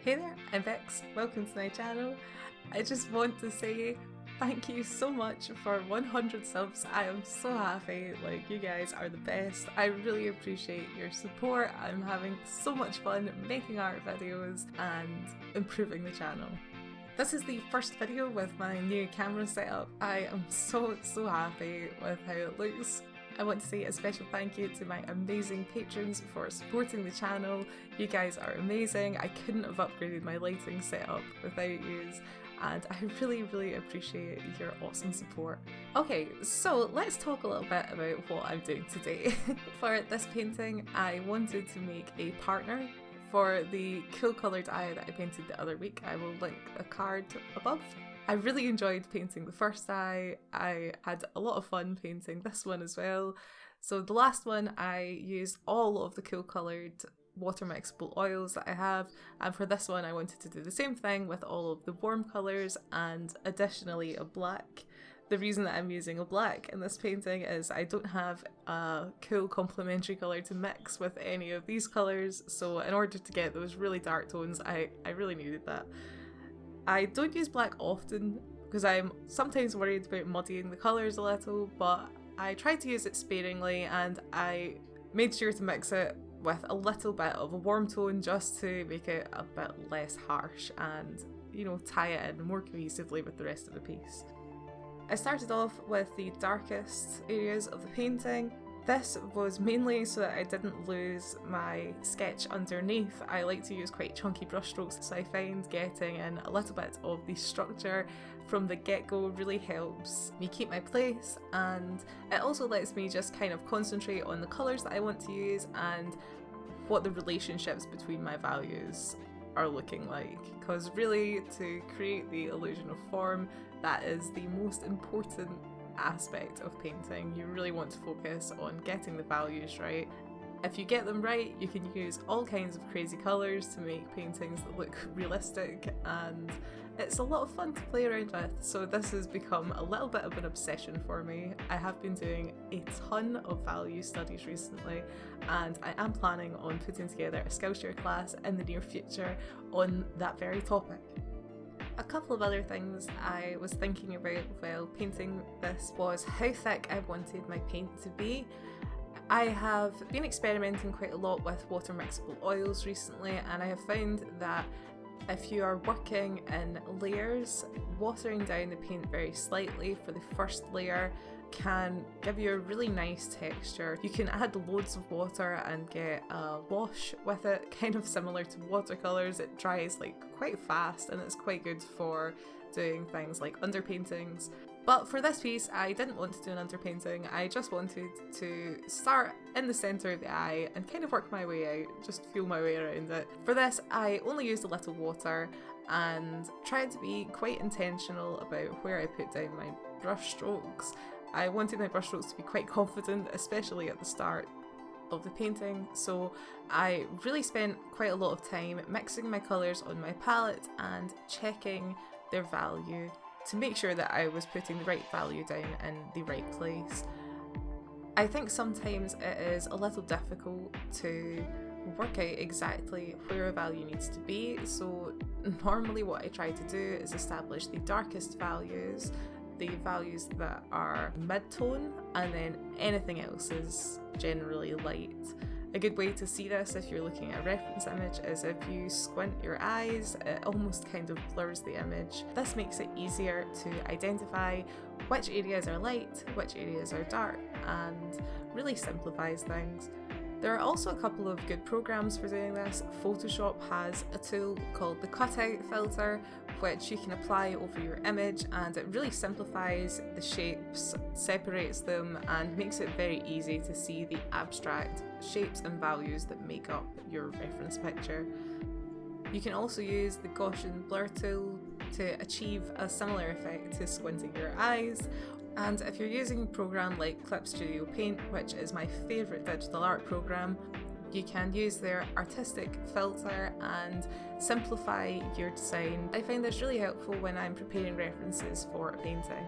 Hey there, I'm Bex, welcome to my channel. I just want to say thank you so much for 100 subs. I am so happy, like you guys are the best. I really appreciate your support. I'm having so much fun making art videos and improving the channel. This is the first video with my new camera setup. I am so happy with how it looks. I want to say a special thank you to my amazing patrons for supporting the channel. You guys are amazing. I couldn't have upgraded my lighting setup without yous, and I really appreciate your awesome support. Okay, so let's talk a little bit about what I'm doing today. For this painting, I wanted to make a partner for the cool coloured eye that I painted the other week. I will link a card above. I really enjoyed painting the first eye. I had a lot of fun painting this one as well. So the last one I used all of the cool coloured water mixable oils that I have, and for this one I wanted to do the same thing with all of the warm colours and additionally a black. The reason that I'm using a black in this painting is I don't have a cool complementary colour to mix with any of these colours, so in order to get those really dark tones I really needed that. I don't use black often because I'm sometimes worried about muddying the colours a little, but I try to use it sparingly, and I made sure to mix it with a little bit of a warm tone just to make it a bit less harsh and, you know, tie it in more cohesively with the rest of the piece. I started off with the darkest areas of the painting. This was mainly so that I didn't lose my sketch underneath. I like to use quite chunky brushstrokes, so I find getting in a little bit of the structure from the get-go really helps me keep my place, and it also lets me just kind of concentrate on the colours that I want to use and what the relationships between my values are looking like, because really to create the illusion of form, that is the most important aspect of painting. You really want to focus on getting the values right. If you get them right, you can use all kinds of crazy colours to make paintings that look realistic, and it's a lot of fun to play around with. So this has become a little bit of an obsession for me. I have been doing a ton of value studies recently, and I am planning on putting together a Skillshare class in the near future on that very topic. A couple of other things I was thinking about while painting this was how thick I wanted my paint to be. I have been experimenting quite a lot with water mixable oils recently, and I have found that if you are working in layers, watering down the paint very slightly for the first layer can give you a really nice texture. You can add loads of water and get a wash with it, kind of similar to watercolours. It dries like quite fast and it's quite good for doing things like underpaintings. But for this piece I didn't want to do an underpainting. I just wanted to start in the centre of the eye and kind of work my way out, just feel my way around it. For this I only used a little water and tried to be quite intentional about where I put down my brush strokes. I wanted my brushstrokes to be quite confident, especially at the start of the painting, so I really spent quite a lot of time mixing my colours on my palette and checking their value to make sure that I was putting the right value down in the right place. I think sometimes it is a little difficult to work out exactly where a value needs to be, so normally what I try to do is establish the darkest values, the values that are mid-tone, and then anything else is generally light. A good way to see this if you're looking at a reference image is if you squint your eyes, it almost kind of blurs the image. This makes it easier to identify which areas are light, which areas are dark, and really simplifies things. There are also a couple of good programs for doing this. Photoshop has a tool called the cutout filter, which you can apply over your image, and it really simplifies the shapes, separates them, and makes it very easy to see the abstract shapes and values that make up your reference picture. You can also use the Gaussian blur tool to achieve a similar effect to squinting your eyes. And if you're using a program like Clip Studio Paint, which is my favourite digital art program, you can use their artistic filter and simplify your design. I find this really helpful when I'm preparing references for a painting.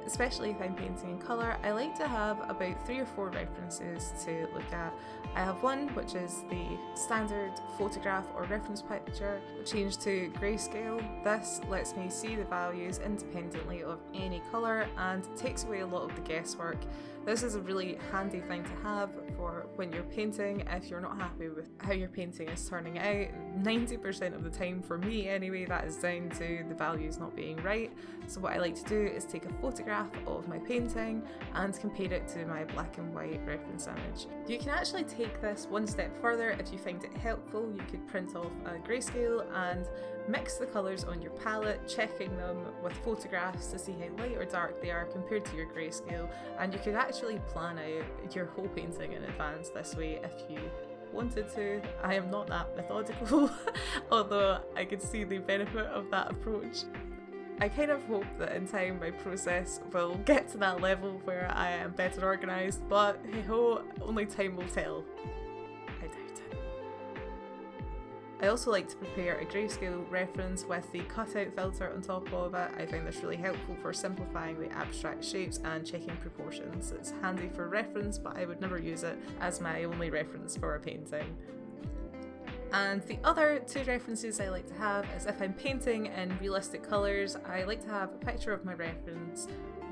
especially if I'm painting in colour, I like to have about 3 or 4 references to look at. I have one which is the standard photograph or reference picture changed to grayscale. This lets me see the values independently of any colour and takes away a lot of the guesswork. This is a really handy thing to have for when you're painting if you're not happy with how your painting is turning out. 90% of the time, for me anyway, that is down to the values not being right. So what I like to do is take a photograph of my painting and compare it to my black and white reference image. You can actually take this one step further if you find it helpful. You could print off a grayscale and mix the colours on your palette, checking them with photographs to see how light or dark they are compared to your grayscale, and you could actually plan out your whole painting in advance this way if you wanted to. I am not that methodical, although I could see the benefit of that approach. I kind of hope that in time my process will get to that level where I am better organised, but hey ho, only time will tell. I doubt it. I also like to prepare a grayscale reference with the cutout filter on top of it. I find this really helpful for simplifying the abstract shapes and checking proportions. It's handy for reference, but I would never use it as my only reference for a painting. And the other 2 references I like to have is if I'm painting in realistic colours, I like to have a picture of my reference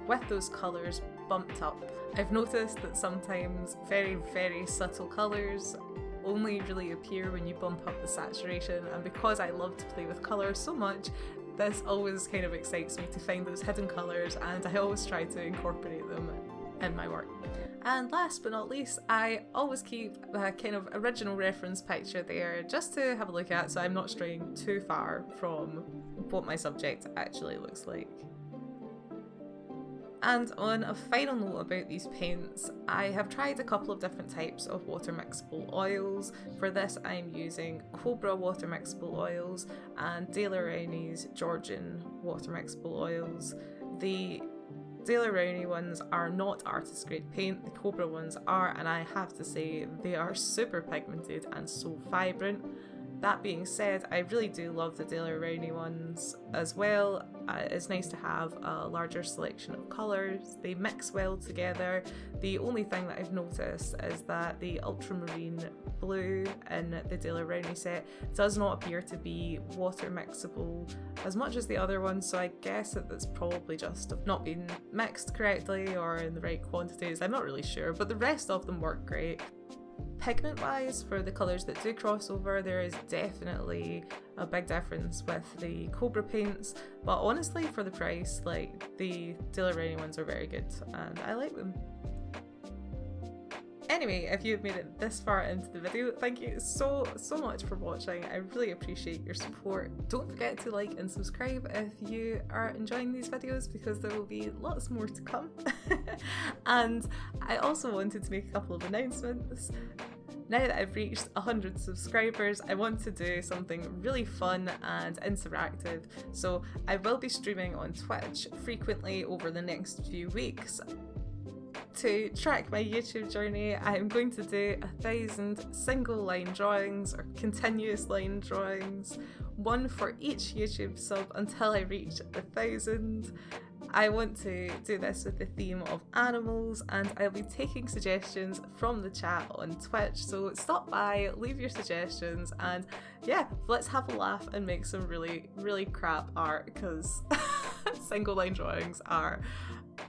with those colours bumped up. I've noticed that sometimes very, very subtle colours only really appear when you bump up the saturation, and because I love to play with colour so much, this always kind of excites me to find those hidden colours, and I always try to incorporate them in my work. And last but not least, I always keep a kind of original reference picture there just to have a look at, so I'm not straying too far from what my subject actually looks like. And on a final note about these paints, I have tried a couple of different types of water mixable oils. For this I'm using Cobra Watermixable Oils and Rowney's Georgian Watermixable Oils. The Rowney ones are not artist grade paint, the Cobra ones are, and I have to say they are super pigmented and so vibrant. That being said, I really do love the Rowney ones as well. It's nice to have a larger selection of colours, they mix well together. The only thing that I've noticed is that the ultramarine blue in the Rowney set does not appear to be water mixable as much as the other ones, so I guess that that's probably just not been mixed correctly or in the right quantities, I'm not really sure, but the rest of them work great. Pigment wise, for the colours that do cross over, there is definitely a big difference with the Cobra paints, but honestly for the price, like the Rowney ones are very good and I like them. Anyway, if you've made it this far into the video, thank you so much for watching. I really appreciate your support. Don't forget to like and subscribe if you are enjoying these videos, because there will be lots more to come. And I also wanted to make a couple of announcements. Now that I've reached 100 subscribers, I want to do something really fun and interactive. So I will be streaming on Twitch frequently over the next few weeks. To track my YouTube journey, I'm going to do 1,000 single line drawings or continuous line drawings, one for each YouTube sub until I reach 1,000. I want to do this with the theme of animals, and I'll be taking suggestions from the chat on Twitch, so stop by, leave your suggestions, and yeah, let's have a laugh and make some really crap art, because single line drawings are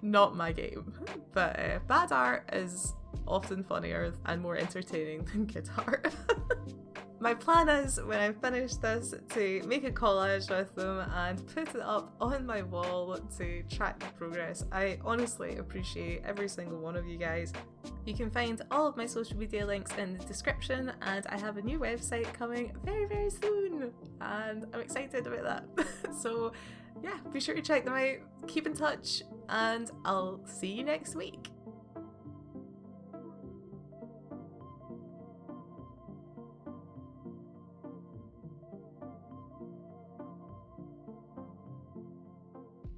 not my game, but bad art is often funnier and more entertaining than good art. My plan is, when I finish this, to make a collage with them and put it up on my wall to track the progress. I honestly appreciate every single one of you guys. You can find all of my social media links in the description, and I have a new website coming very soon, and I'm excited about that. So yeah, be sure to check them out, keep in touch, and I'll see you next week.